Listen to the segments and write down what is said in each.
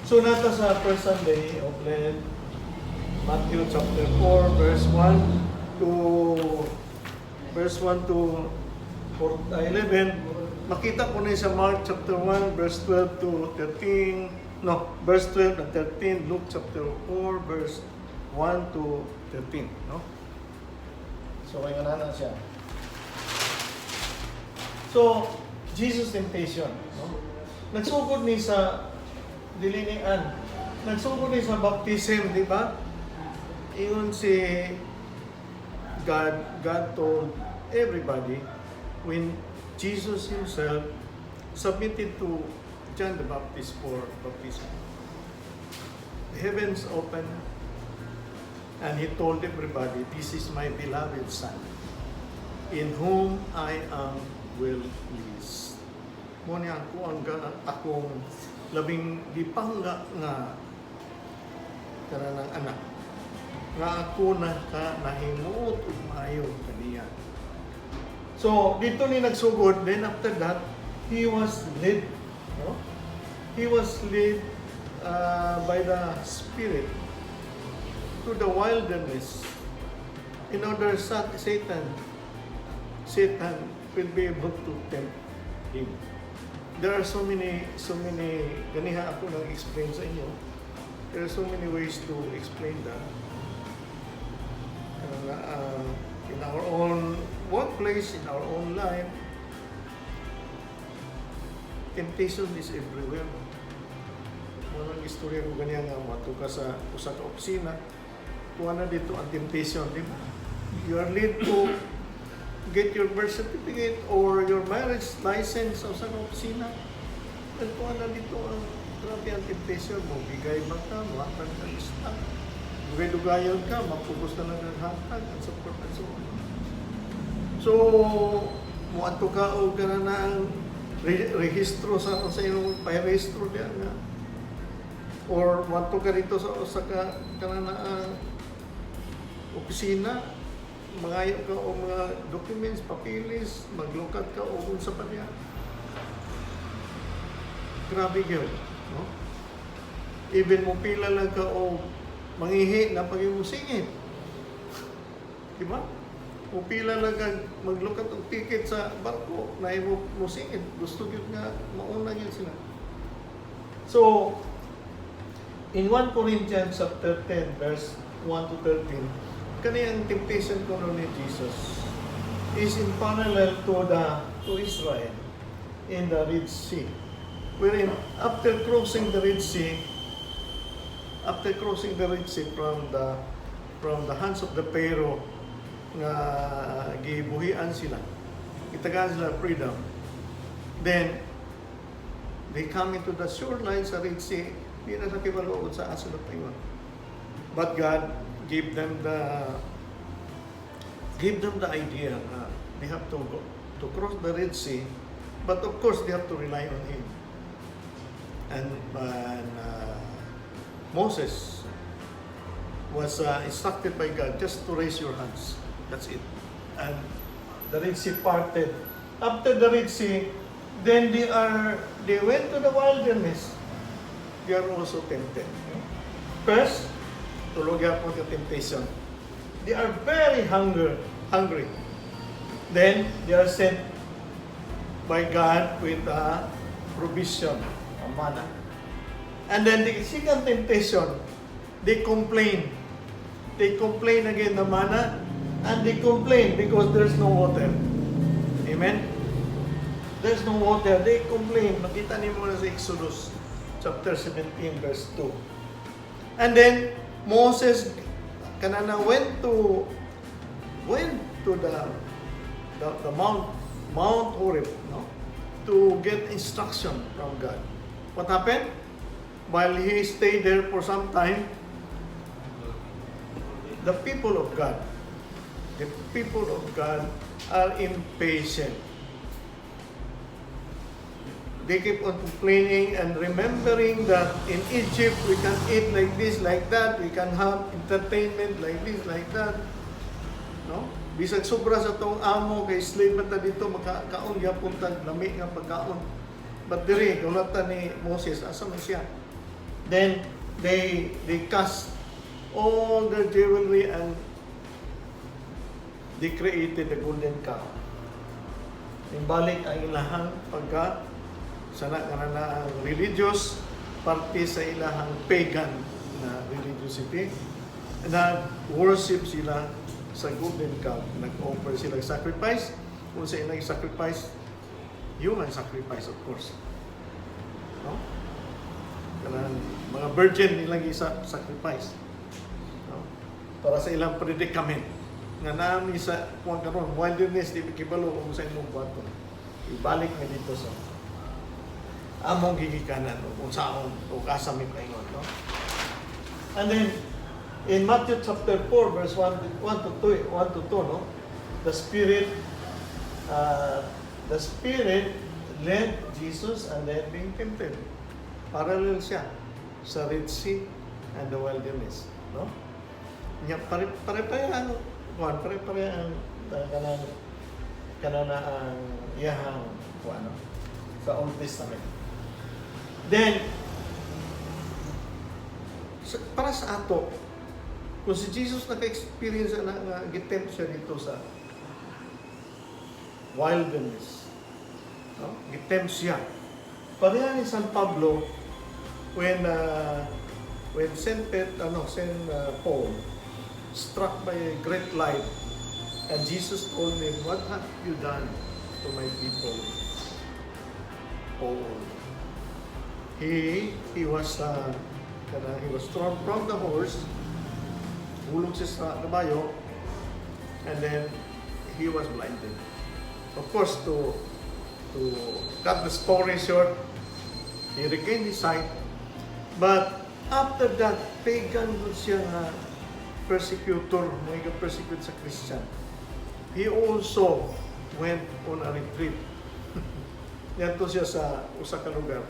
So nata sa first Sunday of Lent, Matthew chapter 4, verse 1 to 11, makita ko na sa Mark chapter 1, verse 12 to 13, verse 12 and 13, Luke chapter 4, verse 1 to 13, no? So, kaya na siya. So, Jesus temptation, no? Nagsugod ni sa dilinian, nagsugod ni sa baptism, di ba? Iyon si God told everybody when Jesus himself submitted to John the Baptist for baptism. The heavens opened and he told everybody, "This is my beloved Son, in whom I am well pleased." Muna akong labing gipangga nga kanang anak nga ako na nahimuot ug maayo kaniya. So dito ni nagsugod, then after that he was led, no? He was led by the Spirit to the wilderness in order Satan will be able to tempt him. There are so many ganiha ako nang explain sa inyo. There are so many ways to explain that. In our own workplace, in our own life, temptation is everywhere. Walang istorya ko ganyan nga matuka sa usa ka opisina. Kuha na dito ang temptation, di ba? You are led to get your birth certificate or your marriage license sa usa ka opisina. At kuha na dito ang grabe ang temptation mo. Bigay ba ka, matag ka stock. Dugay-dugayon ka, mapukus na lang ang hatag, and so forth and so on. So, muadto ka o gana na ang rehistro sa iyong pa-rehistro diyan nga. Or muadto ka dito sa kana na opisina, mangayo ka o mga documents, papilis, maglukat ka o unsa pa niya. Grabe yun, no? Even mo pila lang ka o mangihi na pag-imusingin. Diba? O pila lang ka maglukat og ticket sa barko na imusingin. Gusto yun nga, mauna yun sila. So, in 1 Corinthians chapter 10, verse 1 to 13, kaniyang temptation ko ni Jesus is in parallel to Israel in the Red Sea. Wherein, after crossing the Red Sea from the hands of the Pharaoh nga gibuhian sila, itagaan sila freedom, then they come into the shoreline sa Red Sea, di na sa kibaluod sa aso na paingon. But God gave them the idea they have to go to cross the Red Sea, but of course they have to rely on Him. And Moses was instructed by God just to raise your hands. That's it. And the Red Sea parted. After the Red Sea, then they went to the wilderness. They are also tempted. First, tulog po yung temptation. They are very hungry. Then, they are sent by God with a provision, a manna. And then the second temptation, they complain. They complain again the manna, and they complain because there's no water. Amen? There's no water. They complain. Makita niyo muna sa Exodus chapter 17, verse 2. And then, Moses kanana went to the Mount Horeb, no? To get instruction from God. What happened? While he stayed there for some time, the people of God are impatient. They keep on complaining and remembering that in Egypt we can eat like this, like that, we can have entertainment like this, like that. No? Bisag sobra sa tong amo kay slave man ta dito makakaon gyapon tag lami nga pagkaon. But diri gulatan ni Moses asa man siya? Then they cast all their jewelry and they created the golden calf. Imbalik ang ilahang pagka sana nga na religious parte sa ilahang pagan na religiosity. Nag-worship sila sa golden calf. Nag-offer sila sacrifice. Kung sa ilang sacrifice, human sacrifice of course. No? Kanang mga virgin nilang sacrifice. No? Para sa ilang predicament. Nga namin sa kuwan karon wilderness di kibalo kung sa imong buhaton. Ibalik nga dito sa among gigikanan kung saan o kasami paingon, no? And then in Matthew chapter 4 verse 1 to 2, no? The Spirit led Jesus and then being tempted. Parallel siya sa Red Sea and the wilderness, no? Nya pare-pare ang kanana ang iyahang ano sa Old Testament. Then para sa ato, kung si Jesus naka-experience na gitempt siya dito sa wilderness, no? Gitempt siya. Pareha ni San Pablo when Saint Paul struck by a great light, and Jesus told him, "What have you done to my people, Paul?" He was thrown from the horse, hulog siya sa kabayo, and then he was blinded. Of course, to cut the story short, he regained his sight, but after that, pagan siya nga persecutor, may persecute sa Christian. He also went on a retreat. Yanto siya sa usa ka lugar.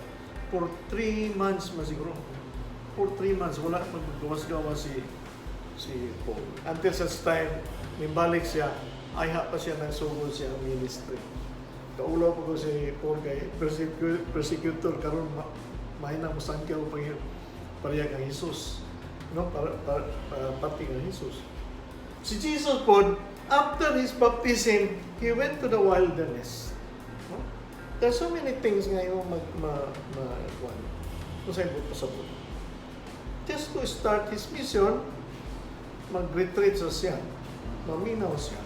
For 3 months masiguro. For 3 months, wala maggawas-gawas si Paul. Until such time, nimbalik siya, ayha pa siya ng sugod siya ang ministry. Kaulaw pa ko si Paul kay persecutor karon mahina mo sangkyaw pareha kang Jesus. No, pati ng Jesus. Si Jesus po, after his baptism, he went to the wilderness. No? There's so many things ngayon kung saan po pasabot. Just to start his mission, mag-retreat siya. Maminaw siya.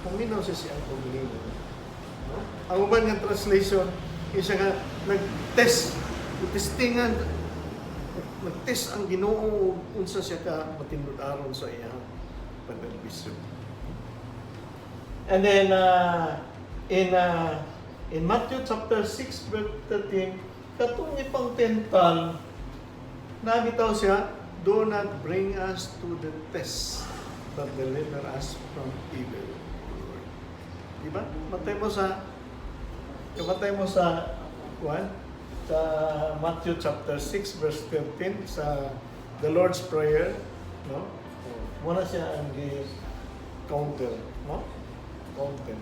Maminaw siya siyang pag-lino. No? Ang uban ng translation, siya nga nag-test, nag-test ang Ginoo unsa siya ka matindog aron sa iyang pagdalbisyo. And then in Matthew chapter 6 verse 13, katong ipang tental, nabitaw siya, "Do not bring us to the test, but deliver us from evil." Diba? Matay mo sa sa Matthew chapter 6 verse 13 sa the Lord's Prayer, no? Muna siya ang counter, no? Counter.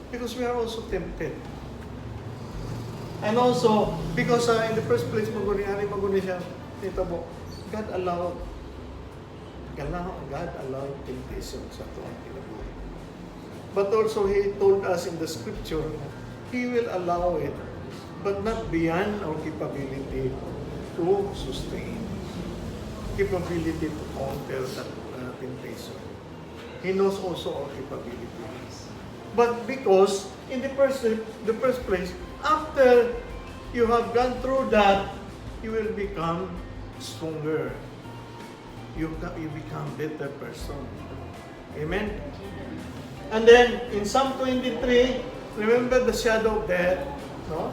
Because we are also tempted. And also, because in the first place, maguni siya, dito mo, God allowed temptation sa tuwang kinabuhi. But also, He told us in the scripture, He will allow it, but not beyond our capability to sustain. Capability to counter that temptation. He knows also our capabilities. But because, in the first place, after you have gone through that, you will become stronger. You become better person. Amen? And then, in Psalm 23, remember the shadow of death, no?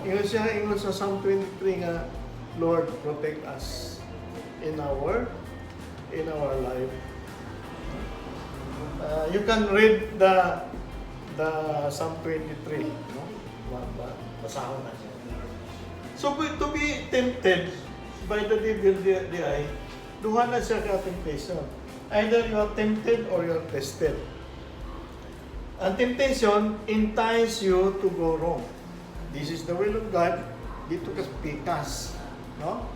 Ingon sa Psalm 23 nga, Lord, protect us in our life. You can read the Psalm 23, no? Basahon na siya. So, to be tempted by the devil, duha na siya ka temptation. Either you are tempted or you are tested. And temptation entices you to go wrong. This is the will of God. Dito ka pikas. No?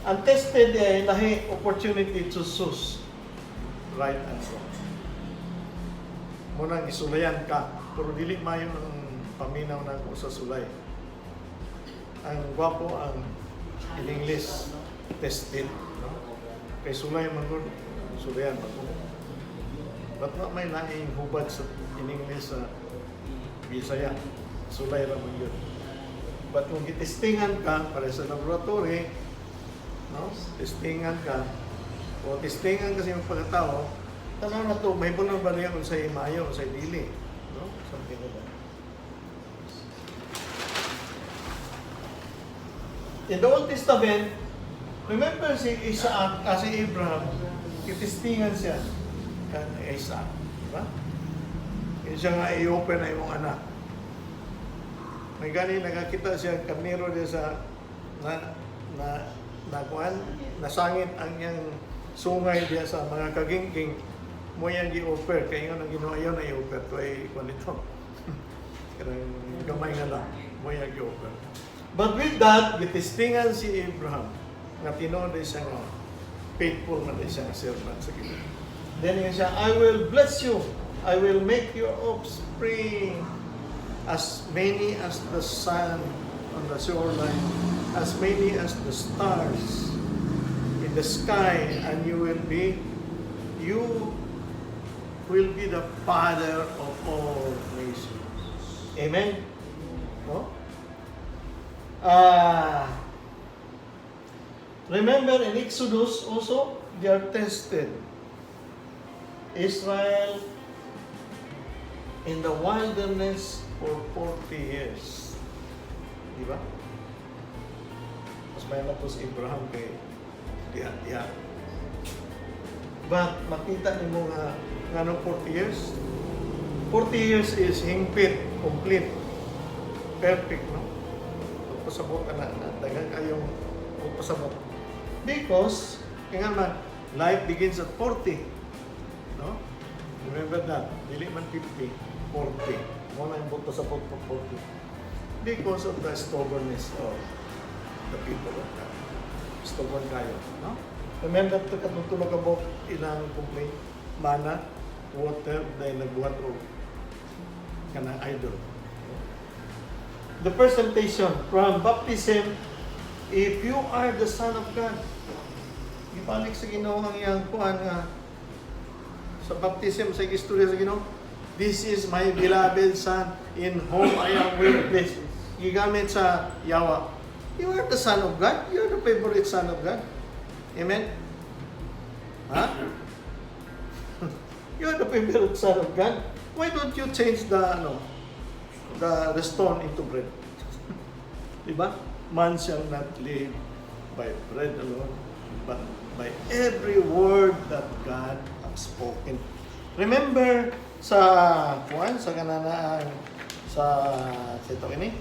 Untested lahi opportunity to choose right and wrong. Muna isulayan ka, pero dili mayo ang paminaw na ko sa sulay. Ang gwapo ang in English tested, no? Kay sulay man gud, sulayan man gud. But may laing hubad sa in English sa Bisaya, sulay ra man yun. But kung itestingan ka para sa laboratory, no? Testingan ka, o testingan kasi yung pagkatao, tanaw na to, may bunang baliya kung sa'y mayo, kung sa'y dili. No? Something like that. In the Old Testament, remember si Isaac, kasi Abraham, itestingan siya kan Isaac. Diba? Yung siya nga i-open na yung anak. May gani nakakita siya karnero dia sa nasangit ang iyang sungay dia sa mga kagingking mo yang gi-offer kay nga nang ginawa yon ay offer to ay kwanito. Karang gamay nga lang mo yang gi-offer. But with that, gitistingan si Abraham nga tinuod siya nga faithful man siya nga servant sa Ginoo. Then nga siya, I will bless you. I will make your offspring as many as the sun on the shoreline, as many as the stars in the sky, and you will be the father of all nations. Amen? No? Remember in Exodus also, they are tested. Israel in the wilderness for 40 years. Di ba? Mas may natos Abraham kay diha. But makita ni mo nga nung 40 years? 40 years is hingpit, complete, perfect, no? Pagpasabot ka na, dagan kayong pagpasabot. Because, kaya nga life begins at 40. No? Remember that. Dili man 50, 40. Muna yung pagpasabot po 40. Because of the stubbornness of the people of God. Stubborn kayo. No? Remember ito katutulog about ilang complaint? Mana, water, dahil nagbuhat o kanang idol. The first temptation from baptism, if you are the Son of God, ibalik sa Ginoo ang iyang kuan nga sa baptism sa istorya sa Ginoo. This is my beloved Son in whom I am well pleased. Gigamit sa yawa. You are the Son of God. You are the favorite Son of God. Amen? Huh? You are the favorite Son of God. Why don't you change the stone into bread? Diba? Man shall not live by bread alone, but by every word that God has spoken. Remember sa kananaan sa ito ini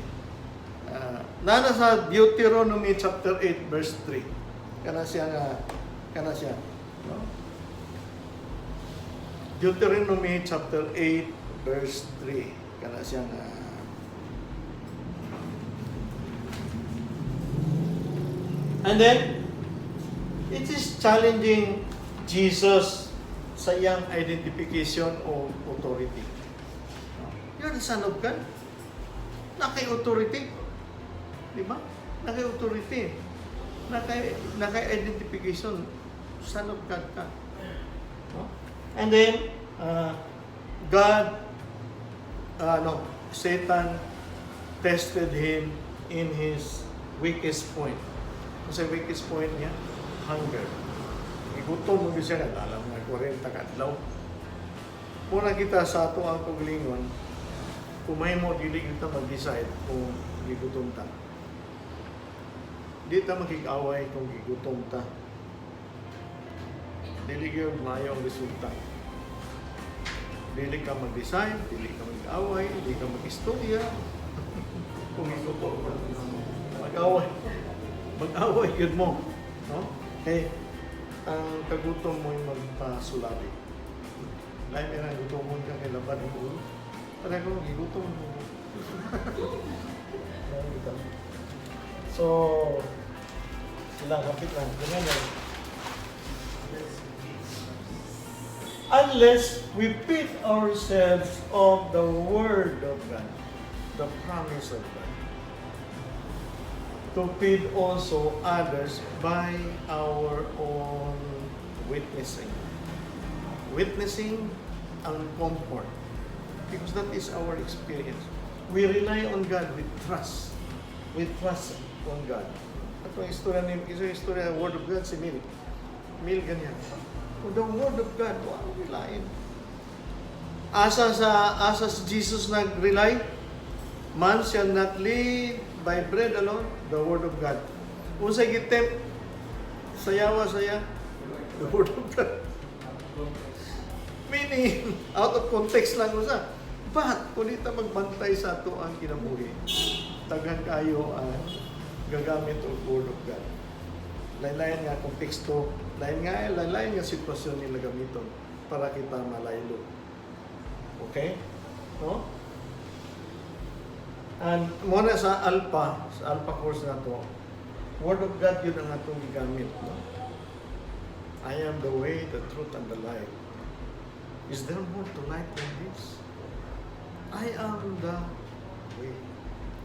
nana sa Deuteronomy chapter 8 verse 3 kana siya no? Deuteronomy chapter 8 verse 3 kana siya and then it is challenging Jesus sa iyang identification o authority. You're the Son of God. Naka-authority. Di ba? Naka-authority. Naka-identification. Son of God ka. No? And then, Satan tested him in his weakest point. Kasi weakest point niya, hunger. Igutom mo siya na, alam nga, 40 kadlaw. Muna kita sa ato ang paglingon, kumay mo, dili kita mag-decide kung gigutom ta. Di ta makikaway kung gigutom ta. Dili yung mayo ang resulta. Dili ka mag-decide, dili ka mag-away, dili ka mag-istorya. Kung gigutom ka, mag-away. Mag-away yun mo. No? Okay. Ang kagutom mo yung magpasulabi. Lain may nang gutomon ka kay laban ng ulo. Para kung gigutom mo. So, Sila, kapit lang. Ganyan yan. Unless we feed ourselves of the Word of God, the promise of God, to feed also others by our own witnessing. Witnessing ang comfort. Because that is our experience. We rely on God with trust. We trust on God. At ang istorya, Word of God, si Mil. Mil ganyan. The Word of God, wow, relain. Asa si Jesus nag-rely, man shall not live by bread alone, the Word of God. Unsay gitempt, sayawa saya, the Word of God. Meaning, out of context lang usa. But, kung di ta magbantay sa ato ang kinabuhi, taghan kayo ang gagamit ang Word of God. Lain-lain nga konteksto, lain nga sitwasyon nila gamiton para kita malaylo. Okay? No? And muna sa Alpha course na to, Word of God yun ang atong gigamit. No? I am the way, the truth, and the life. Is there more to life than this? I am the way.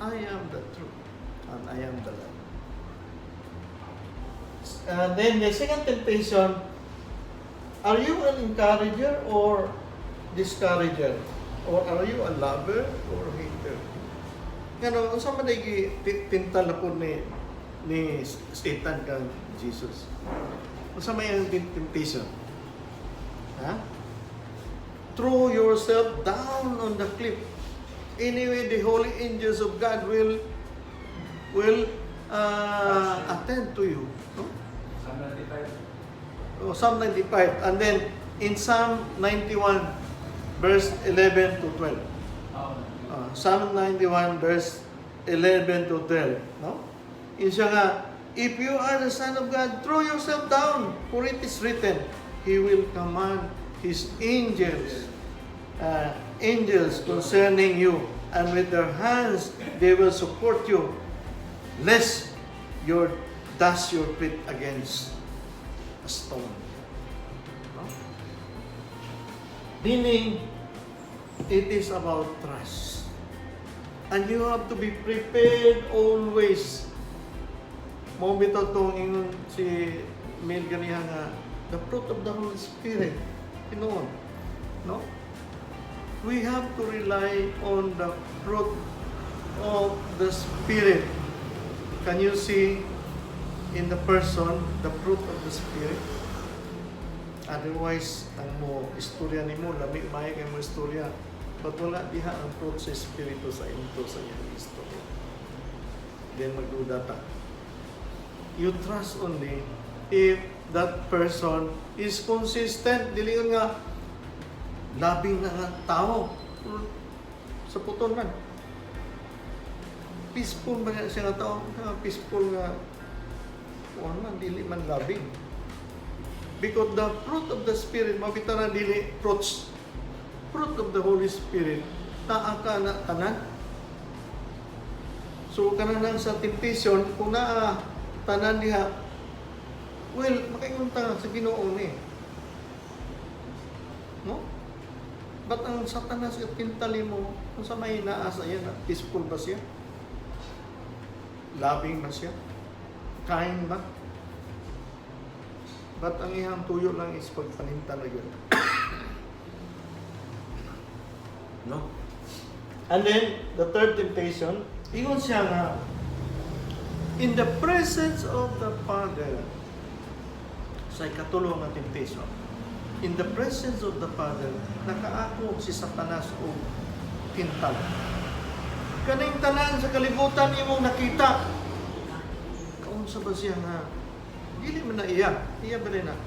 I am the truth. And I am the life. Then the second temptation, are you an encourager or discourager? Or are you a lover or hater? Ano, unsa man ay tintal na po ni Satan kang Jesus? Unsa may ang temptation? Ha? Throw yourself down on the cliff. Anyway, the holy angels of God will attend to you. No? Psalm 95. And then, in Psalm 91, verse 11 to 12. Psalm 91, verse 11 to 12. No? Insya nga, if you are the Son of God, throw yourself down, for it is written, He will command His angels concerning you, and with their hands they will support you, lest you dash your feet against a stone. No? Meaning, it is about trust. And you have to be prepared always. Mo bitaw tong ingon si Mil ganiha nga, the fruit of the Holy Spirit. Pinoon. No? We have to rely on the fruit of the Spirit. Can you see in the person the fruit of the Spirit? Otherwise, ang mo istorya nimo lami may kay mo istorya. But wala diha ang fruit sa Espiritu sa into sa iyang istorya. Then magduda ta. You trust only if that person is consistent. Dili nga labing na nga tao sa puton man. Peaceful ba siya nga tao? Peaceful nga man, dili man labing. Because the fruit of the Spirit, mabita na dili fruits. Fruit of the Holy Spirit, naa ka na tanan. So, kanang sa temptation, kung naa tanan diha, well, makaingunta sa Ginoo ni. No? But ang Satanas at pintali mo, kung sa may naasa yan, peaceful ba siya? Loving ba siya? Kind ba? But ang ihang tuyo lang is pagpaninta na yun. No? And then, the third temptation, ingon siya nga, in the presence of the Father, sa ikatulong na temptation, in the presence of the Father, nakaako si Satanas o pintal. Kaning tanan sa kalibutan imong nakita. Kaunsa ba siya nga? Dili man na iya ba rin na?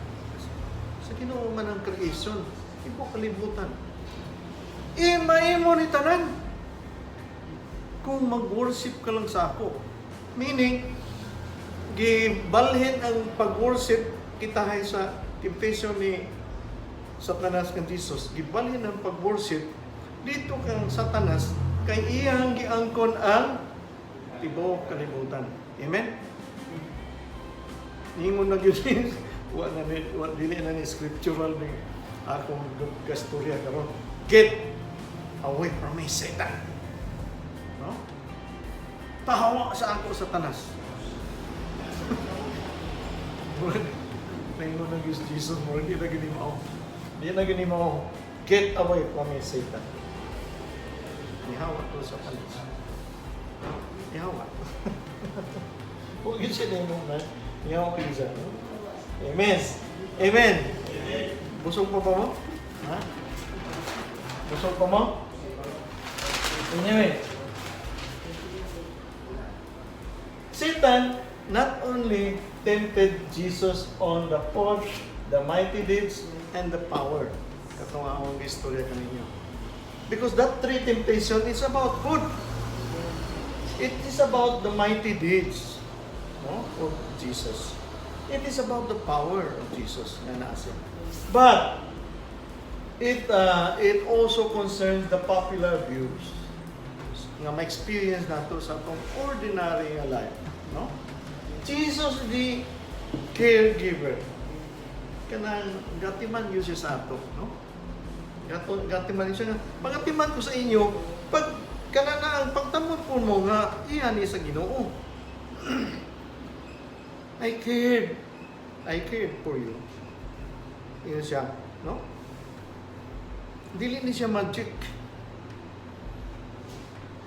Sa Ginoo man ang creation, ibo kalibutan. Maimo ni tanan. Kung mag-worship ka lang sa ako. Meaning, gibalhin ang pag-worship kita hay sa temptation ni Satanas kang Jesus. Gibalhin ang pag-worship dito kang Satanas kay iyang giangkon ang tibuok kalibutan. Amen? Ingon na gyud ni dili na ni scriptural ni akong gastorya karon. Get away from me, Satan. No? Tahawa sa ako, Satanas. Naingon na gyud Jesus mo, hindi na gini mao. Hindi na gini mao. Get away from me, Satan. Ihawa to sa palis. Ihawa. Huwag yun siya na yung mga ihawa ko isa. Amen. Amen. Busog pa ba mo? Ha? Busog pa mo? Anyway. Satan not only tempted Jesus on the force, the mighty deeds, and the power. Katong akong istorya kaninyo. Because that three temptation is about food. It is about the mighty deeds, no, of Jesus. It is about the power of Jesus na nasa. But it also concerns the popular views nga ma-experience nato sa atong ordinary life, no? Jesus the caregiver. Kanang gatiman yun siya sa ato, no? Gatiman siya nga. Pagatiman ko sa inyo, pag kana na ang pagtamot po mo nga, iyan sa Ginoo. I cared for you. Iyan siya, no? Dili ni siya magic.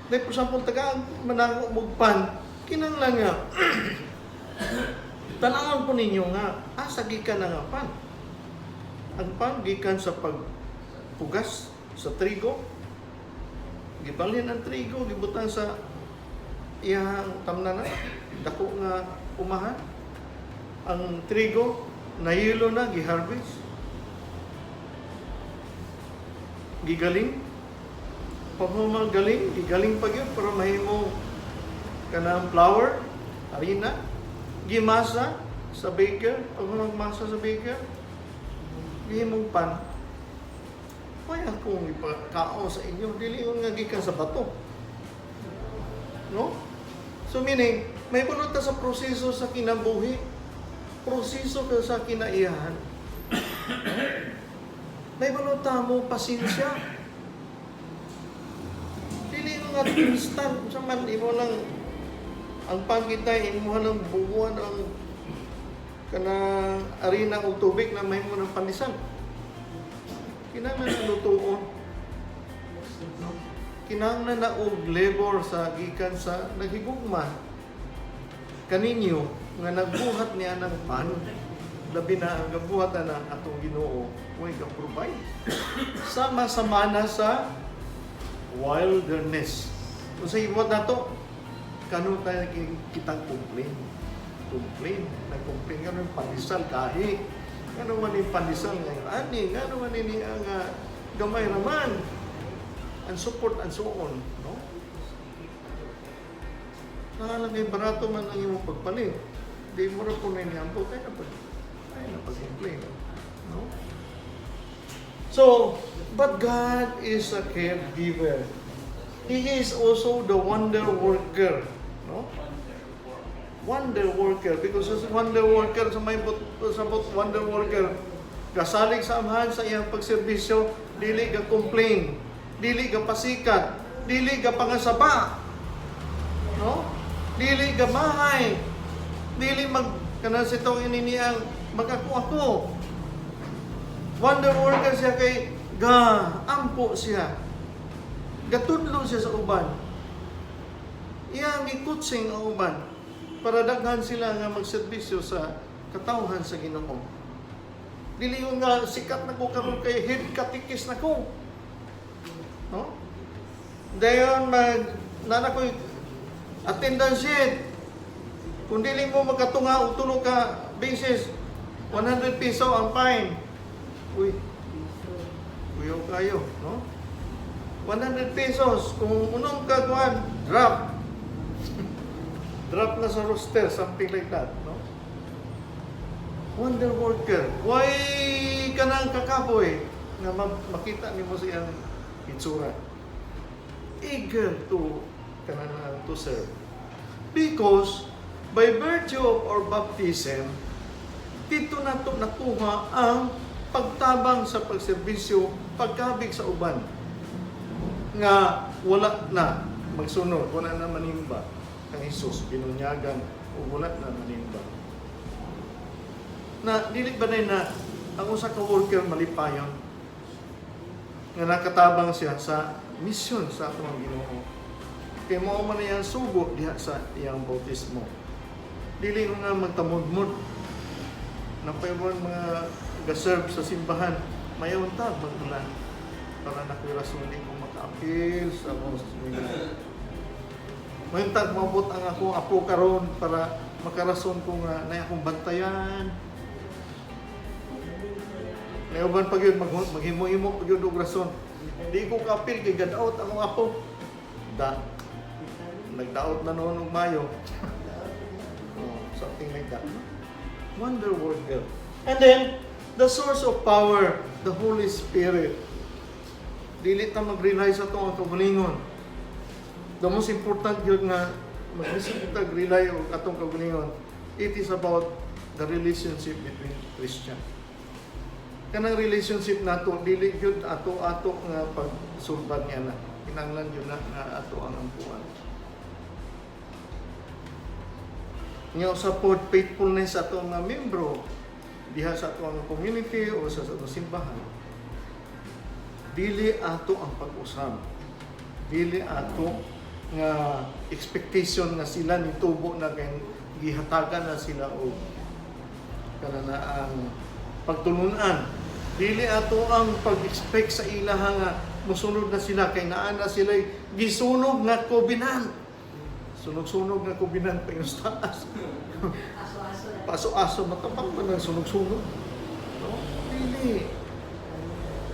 Dahil po sa tagaan, manango mugpan, kinanglan nga, tanawan po ninyo nga, asa gikan na nga pan. Ang pan, gikan sa pagpugas sa trigo, gibalhin ang trigo, gibutan sa iyang tamnanan, dako nga umahan. Ang trigo, nahilo na, giharvest. Gigaling. Pag galing, gigaling pa yun para mahimo kanang flour, harina, gimasa sa baker, pag magmasa sa baker, gihimong pan. Kaya kung ipakao sa inyo, dili yung nagikan sa bato. No? So meaning, may bunot sa proseso sa kinabuhi, proseso ka sa kinaiyahan. May bunot mo pasensya. Nga instant sa man imo lang ang pangitay imo lang bubuan ang kana arena o tubig na may mo ng panisan. Kinahanglan na lutuon. Kinahanglan na og labor sa gikan sa naghigugma kaninyo nga nagbuhat niya ng pan. Labi na ang gabuhat na atong Ginoo way ka provide. Sama-sama na sa wilderness. Kung sa iwat na to, kano tayo kitang complain? Nag-complain ka ng pandisal kahit. Kano man yung pandisal ngayon? Ani, kano man yung gamay naman? And support and so on. No? Nakalagay barato man ang iyong pagpalit. Di mo rin po na iniyampo, tayo na pag-complain. No? So, but God is a caregiver. He is also the wonder worker. No? Wonder worker. Because as wonder worker, sa may wonder worker, kasalig sa amahan sa iyang pagserbisyo, dili ka complain, dili ka pasikat, dili ka pangasaba. No? Dili ka mahay, dili kanan sitong ininiyang mag-ako-ako. Wonder worker siya kay ampo siya. Gatudlo siya sa uban. Iyang gikutsing ang uban para daghan sila nga magserbisyo sa katawhan sa Ginoo. Dili yung nga sikat na ko karon kay head katikis na ko. No? Dayon nana ko attendance sheet. Kung dili mo magkatunga og tulo ka beses 100 piso ang fine. Uy, kuyo kayo, no? 100 pesos. Kung unong kagwan, drop. Drop na sa roster, something like that, no? Wonder worker. Why ka nang kakapoy na makita ni mo siyang itsura? Eager to serve. Because by virtue of our baptism, dito nato nakuha ang pagtabang sa pagserbisyo, pagkabig sa uban nga wala na magsunod, wala na manimba kang Hesus, binunyagan o wala na manimba. Na dili ba na ang usa ka worker malipayon nga nakatabang siya sa misyon sa atong Ginoo. Kay mao man iyang sugo diha sa iyang bautismo. Dili nga magtamudmod na payon mga ga-serve sa simbahan, mayon ta magdulan para nakuha rason ko maka-appeal sa mga simbahan. Mayon ta maabot ang akong apo karon para makarason ko nga nay akong bantayan. Nauban pag yun, maghimo-himo pag yun og rason. Di ko ka-appeal kay gadaot akong apo. Nagdaot na noon og Mayo. Something like that. Wonder worker. And then, the source of power, the Holy Spirit. Dili ta mag-rely sa itong kagalingon. The most important yun nga, mag-isip kita rely o atong kagalingon. It is about the relationship between Christian. Kanang relationship nato dili gyud ato nga pagsulbad niya na. Kinahanglan yun na nga ato ang ampuan. Nga support faithfulness sa atong mga membro diha sa atong community o sa atong simbahan. Dili ato ang pag-usab. Dili ato nga expectation nga sila nitubo na kay gihatagan na sila og kanana ang pagtulunan. Dili ato ang pag-expect sa ilaha nga mosunod na sila kay naa na sila gisunog nga kobinan. Sunog-sunog nga kobinan pa yung taas. Paso-aso matapang pa ng sunog-sunog. No? Dili.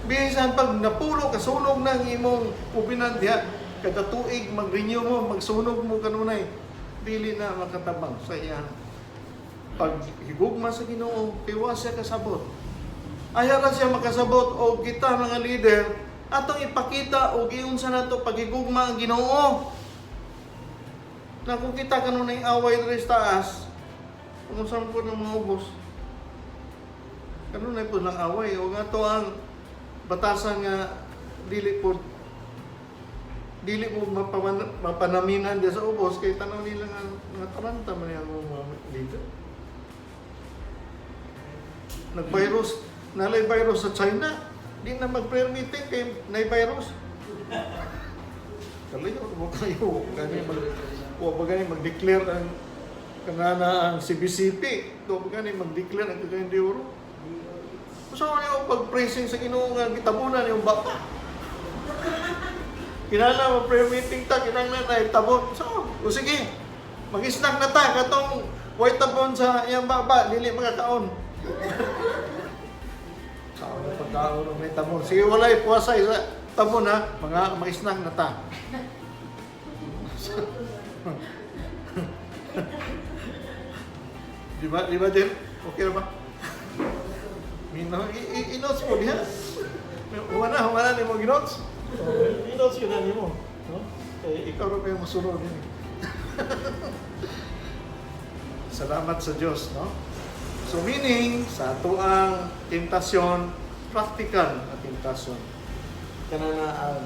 Bisan pag napulo kasunog ng imong kobinan diha kada tuig mag-renew mo, magsunog mo kanunay. Dili na makatabang sa iya. Pag higugma sa Ginoo, tiwas siya kasabot. Ayaw siya makasabot o kita mga leader atong ipakita o giunsa nato pagigugma ang Ginoo. Na kung kita kanunay away diri sa taas, kung saan po ng mga ubos, kanunay po ng away o nga to ang batasan nga dili mo mapanaminan diya sa ubos kay tanaw nila nga taranta man yung mga leader. Nag-virus, nalay virus sa China, di na mag-prayer meeting kay nay virus. Kalayo mo kayo, gani mag-declare ang kanana ang CBCP, do gani mag-declare ang kagayang de oro. So ano pag-praising sa Ginoo nga gitabunan yung baka. Kinala mo prayer meeting ta, kinahanglan na tabon. So, o sige, mag-snack na ta katong white tabon sa iyang baba, dili mga kaon. Kaon na pagkaon ng may tabon. Sige, walay puwasa sa tabon ha, mag-snack na ta. Di ba Jen? Okay na ba? I-notes mo diha. Humana ni mo ginotes. I-notes yun na ni mo. Ikaw rin kayo masunod din. Salamat sa Diyos, no? So meaning, sa ato ang tentasyon, practical na tentasyon. Kana na ang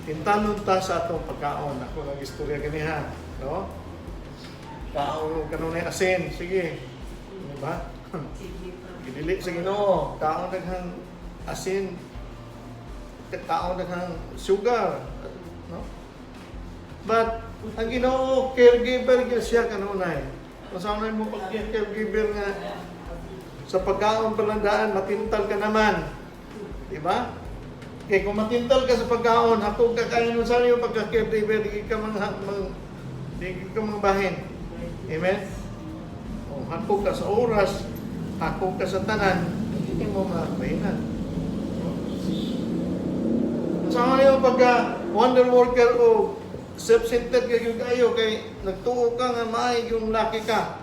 tintanon ta sa atong pagkaon. Ako ng istorya ganihan, no? Kaon kanunay asin, sige. Di ba? Gidili sa Ginoo, kaon daghang asin, kaon daghang sugar, no? But ang Ginoo caregiver gyud siya kanunay. Kung saan mo pag caregiver nga sa pagkaon palandaan matintal ka naman. Di ba? Kaya kung matintal ka sa pagkaon, hakog ka kayo nun sa iyo pagka-caregiver, di ka bahin. Amen? O, hakog ka sa oras, hakog ka sa tanan, hindi mo mabahinan. Sa mga yung pagka-wonder worker o self-centered kayo kay nagtuo ka nga maay yung laki ka.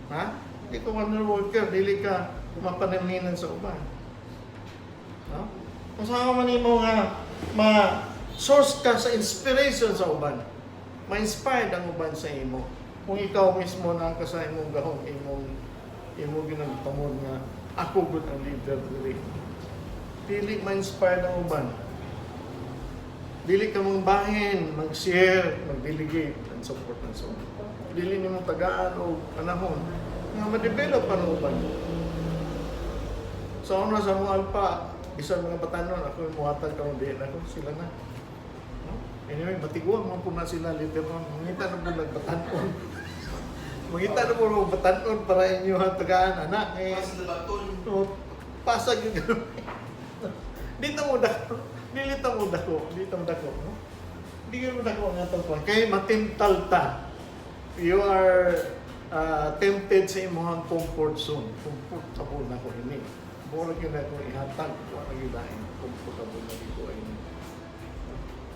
Ha? Hindi ka wonder worker, dili ka mapanaminan sa uban. No? Kung saan man mo nga ma-source ka sa inspiration sa uban, ma-inspired ang uban sa imo. Kung ikaw mismo na ka sa imong gahong, imo ginagpamod nga ako gud ang leader diri. Dili ma-inspire ng uban. Dili ka mong bahin, mag-share, mag-delegate, and support and so on. Dili nimo tagaan o panahon nga ma-develop pa ng uban. So ano sa mga alpa, bisan mga batanon, ako yung muhatag karon di na ako, sila na. No? Anyway, matiguan mo po na sila later on. Mangita na po nagbatanon. Mangita na po nagbatanon para inyo hatagaan, anak. Pasag yung gano'n. Dito mo dako. Dito mo dako. Dito mo dako. No? Dito mo dako ang atong kwan. Kaya matimtal ta. You are tempted sa imong comfort zone. Comfortable na ko ini. Mura yun na kung ihatag. Wala yun na yung comfortable na dito ay ini.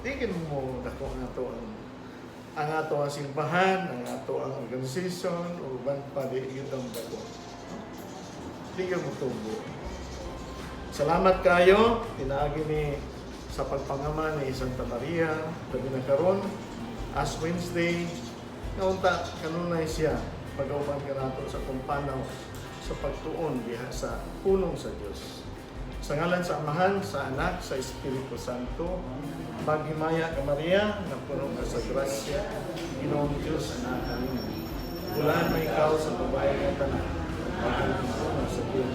Tingin mo dako ang ato ang ato ang simbahan, ang ato ang organisasyon, o ban pa di yun ang dako. Tingin mo tubo. Salamat kayo, tinaagi ni sa pagpangaman ni Santa Maria, gabi na karon, as Wednesday, naunta kanunay siya, pag-auban ka nato sa kumpanaw, sa pagtuon diha sa pulong sa Dios. Sa ngalan sa Amahan, sa Anak, sa Espiritu Santo, maghimaya ka Maria, na puno ka sa grasya, Ginoong Diyos na kanina. Ulaan mo ikaw sa babae ng tanan, magkakita sa Diyos.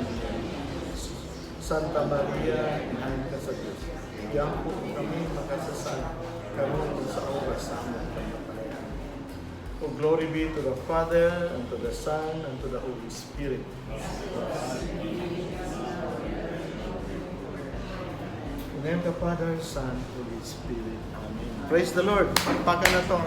Santa Maria, inahin ka sa Diyos. Iyang po kami makasasal, karoon sa oras sa aming kamatayan. O glory be to the Father, and to the Son, and to the Holy Spirit. In the name of the Father, Son, Holy Spirit. Amen. Praise the Lord. Pagpakan na to.